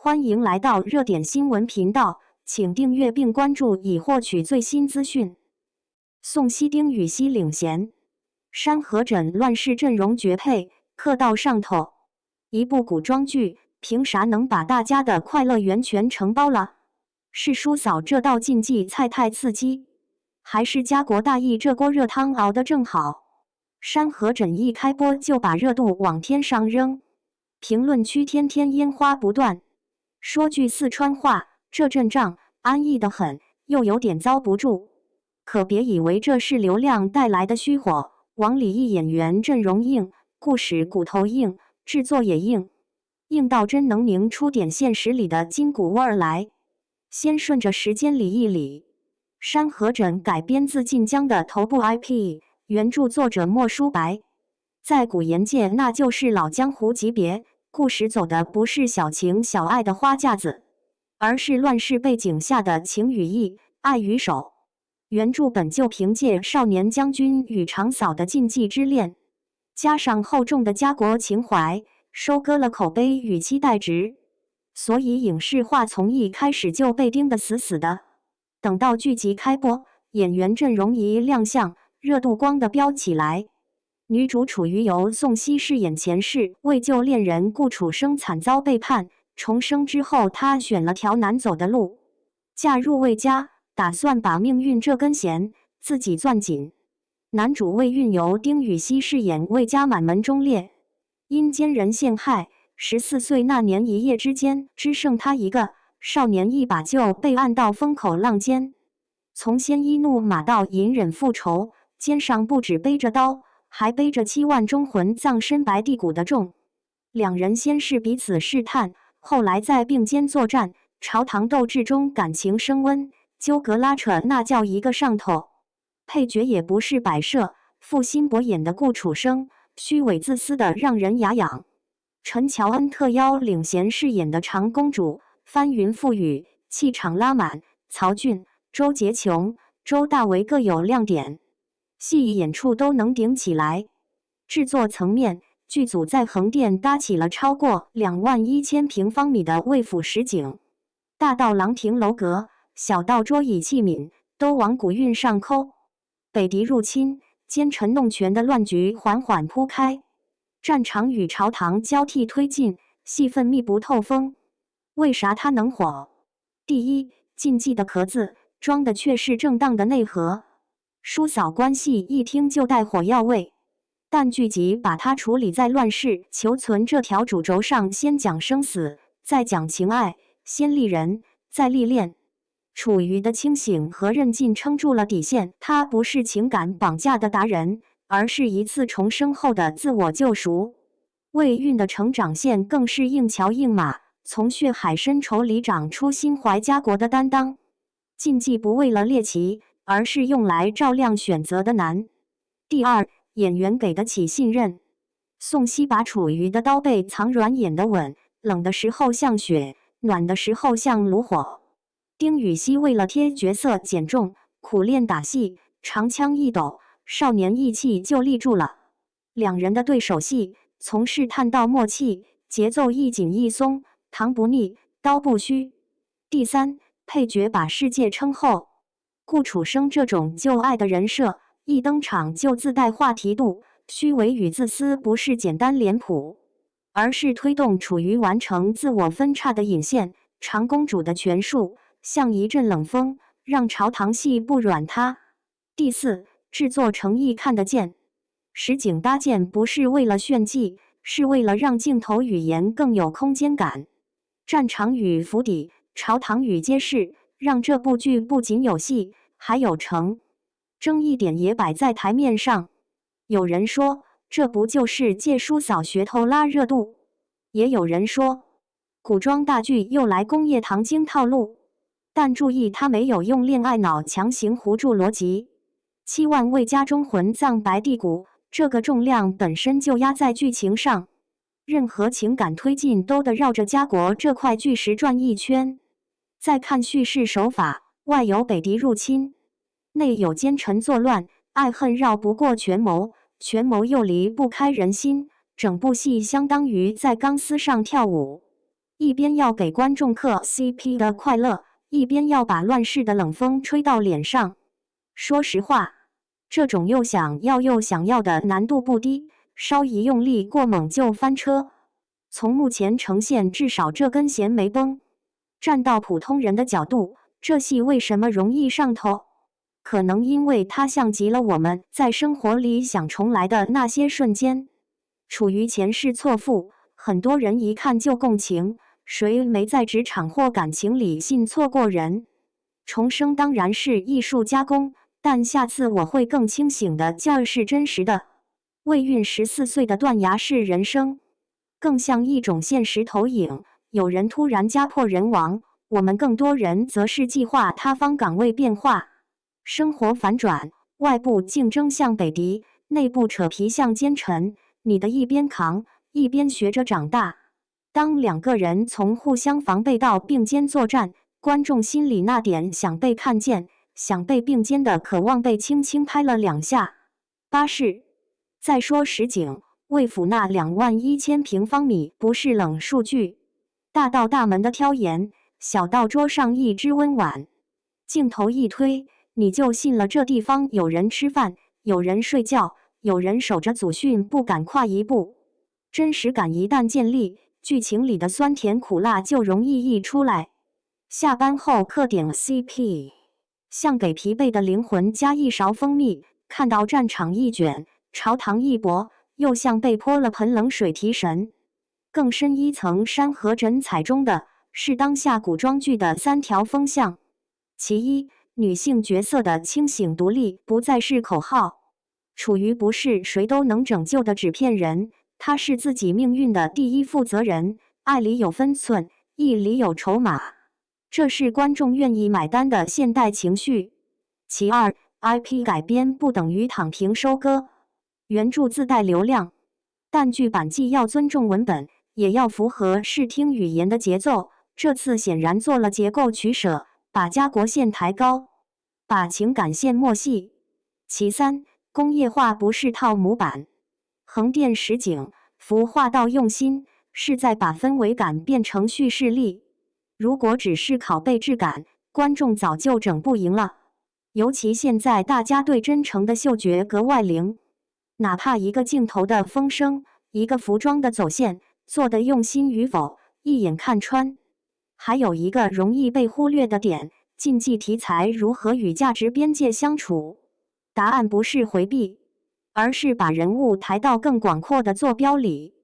欢迎来到热点新闻频道，请订阅并关注以获取最新资讯。宋希丁禹锡领衔，山河枕乱世阵容绝配，客到上头。一部古装剧，凭啥能把大家的快乐源全承包了？是叔嫂这道禁忌菜太刺激，还是家国大义这锅热汤熬得正好？山河枕一开播就把热度往天上扔，评论区天天烟花不断。说句四川话，这阵仗安逸得很，又有点遭不住。可别以为这是流量带来的虚火，往里一演员阵容硬，故事骨头硬，制作也硬，硬到真能拧出点现实里的筋骨味儿来。先顺着时间理一理，山河枕改编自晋江的头部 IP， 原著作者莫书白，在古言界那就是老江湖级别。故事走的不是小情小爱的花架子，而是乱世背景下的情与义、爱与守。原著本就凭借少年将军与长嫂的禁忌之恋，加上厚重的家国情怀，收割了口碑与期待值，所以影视化从一开始就被盯得死死的。等到剧集开播，演员阵容一亮相，热度光的飙起来。女主楚瑜由宋希饰演前世为救恋人顾楚生惨遭背叛，重生之后她选了条难走的路，嫁入魏家，打算把命运这根弦自己攥紧。男主魏运由丁禹锡饰演魏家满门忠烈，因奸人陷害，14岁那年一夜之间只剩他一个，少年一把就被按到风口浪尖。从鲜衣怒马到隐忍复仇，肩上不止背着刀，还背着7万忠魂葬身白帝谷的重。两人先是彼此试探，后来在并肩作战，朝堂斗智中感情升温，纠葛拉扯那叫一个上头。配角也不是摆设，付辛博演的顾楚生，虚伪自私的让人牙痒。陈乔恩特邀领衔饰演的长公主，翻云覆雨，气场拉满。曹骏、周洁琼、周大为各有亮点。戏演出都能顶起来。制作层面，剧组在横店搭起了超过21000平方米的魏府实景，大到廊亭楼阁，小到桌椅器皿，都往古韵上抠。北狄入侵、奸臣弄权的乱局缓缓铺开，战场与朝堂交替推进，戏份密不透风。为啥它能火？第一，禁忌的壳子装的却是正当的内核。叔嫂关系一听就带火药味，但剧集把它处理在乱世求存这条主轴上，先讲生死，再讲情爱，先立人，再历练。楚瑜的清醒和韧劲撑住了底线，他不是情感绑架的达人，而是一次重生后的自我救赎。魏运的成长线更是硬桥硬马，从血海深仇里长出心怀家国的担当。禁忌不为了猎奇，而是用来照亮选择的难。第二，演员给得起信任。宋希把楚瑜的刀背藏软演得稳，冷的时候像雪，暖的时候像炉火。丁禹锡为了贴角色减重，苦练打戏，长枪一抖，少年义气就立住了。两人的对手戏，从试探到默契，节奏一紧一松，糖不腻，刀不虚。第三，配角把世界撑厚。顾楚生这种旧爱的人设，一登场就自带话题度，虚伪与自私不是简单脸谱，而是推动楚瑜完成自我分叉的引线。长公主的权术像一阵冷风，让朝堂戏不软塌。第四，制作诚意看得见。实景搭建不是为了炫技，是为了让镜头语言更有空间感。战场与府邸，朝堂与街市，让这部剧不仅有戏，还有诚。争议点也摆在台面上。有人说，这不就是借叔嫂噱头拉热度？也有人说，古装大剧又来工业糖精套路。但注意，他没有用恋爱脑强行糊住逻辑。7万魏家忠魂葬白帝谷，这个重量本身就压在剧情上，任何情感推进都得绕着家国这块巨石转一圈。再看叙事手法，外有北狄入侵，内有奸臣作乱，爱恨绕不过权谋，权谋又离不开人心，整部戏相当于在钢丝上跳舞。一边要给观众嗑 CP 的快乐，一边要把乱世的冷风吹到脸上。说实话，这种又想要的难度不低，稍一用力过猛就翻车。从目前呈现，至少这根弦没崩。站到普通人的角度，这戏为什么容易上头？可能因为它像极了我们在生活里想重来的那些瞬间。处于前世错付，很多人一看就共情，谁没在职场或感情里信错过人？重生当然是艺术加工，但下次我会更清醒的劲儿是真实的。未孕14岁的断崖式人生，更像一种现实投影。有人突然家破人亡，我们更多人则是计划他方岗位变化。生活反转，外部竞争像北敌，内部扯皮像奸臣。你的一边扛，一边学着长大。当两个人从互相防备到并肩作战，观众心里那点想被看见、想被并肩的渴望被轻轻拍了2下。巴士。再说实景，魏府那21000平方米不是冷数据。大到大门的挑檐，小到桌上一只温碗，镜头一推，你就信了这地方有人吃饭，有人睡觉，有人守着祖训不敢跨一步。真实感一旦建立，剧情里的酸甜苦辣就容易溢出来。下班后嗑点 CP， 像给疲惫的灵魂加一勺蜂蜜，看到战场一卷，朝堂一搏，又像被泼了盆冷水提神。更深一层，山河枕彩中的是当下古装剧的3条风向。其一，女性角色的清醒独立不再是口号。楚瑜不是谁都能拯救的纸片人，她是自己命运的第一负责人。爱里有分寸，义里有筹码，这是观众愿意买单的现代情绪。其二， IP 改编不等于躺平收割，原著自带流量，但剧版既要尊重文本，也要符合视听语言的节奏。这次显然做了结构取舍，把家国线抬高，把情感线默细。其三，工业化不是套模板，横店实景，服化到用心，是在把氛围感变成叙事力。如果只是拷贝质感，观众早就整不赢了。尤其现在大家对真诚的嗅觉格外灵，哪怕一个镜头的风声，一个服装的走线，做的用心与否，一眼看穿。还有一个容易被忽略的点，禁忌题材如何与价值边界相处？答案不是回避，而是把人物抬到更广阔的坐标里。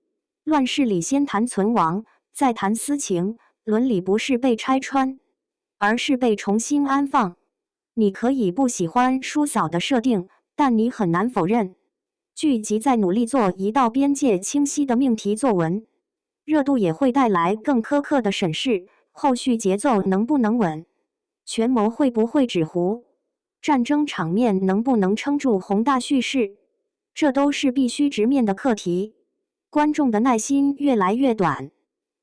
乱世里先谈存亡，再谈私情，伦理不是被拆穿，而是被重新安放。你可以不喜欢叔嫂的设定，但你很难否认，剧集在努力做一道边界清晰的命题作文。热度也会带来更苛刻的审视，后续节奏能不能稳？权谋会不会纸糊？战争场面能不能撑住宏大叙事？这都是必须直面的课题。观众的耐心越来越短，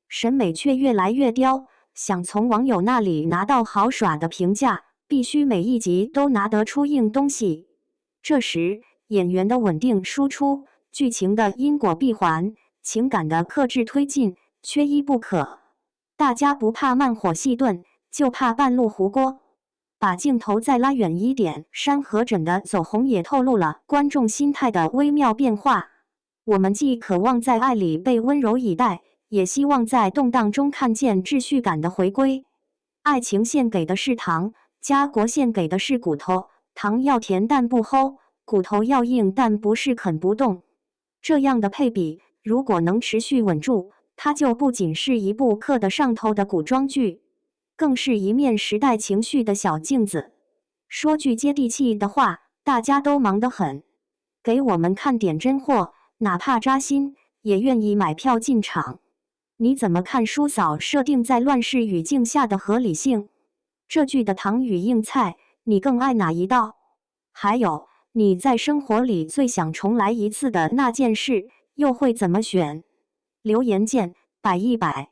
审美却越来越刁，想从网友那里拿到好耍的评价，必须每一集都拿得出硬东西。这时，演员的稳定输出，剧情的因果闭环，情感的克制推进，缺一不可。大家不怕慢火细炖，就怕半路糊锅。把镜头再拉远一点，山河枕的走红也透露了观众心态的微妙变化。我们既渴望在爱里被温柔以待，也希望在动荡中看见秩序感的回归。爱情线给的是糖，家国线给的是骨头。糖要甜但不齁，骨头要硬但不是啃不动。这样的配比，如果能持续稳住，它就不仅是一部嗑得上头的古装剧，更是一面时代情绪的小镜子。说句接地气的话，大家都忙得很，给我们看点真货，哪怕扎心，也愿意买票进场。你怎么看叔嫂设定在乱世语境下的合理性？这剧的糖与硬菜，你更爱哪一道？还有，你在生活里最想重来一次的那件事，又会怎么选？留言见，100。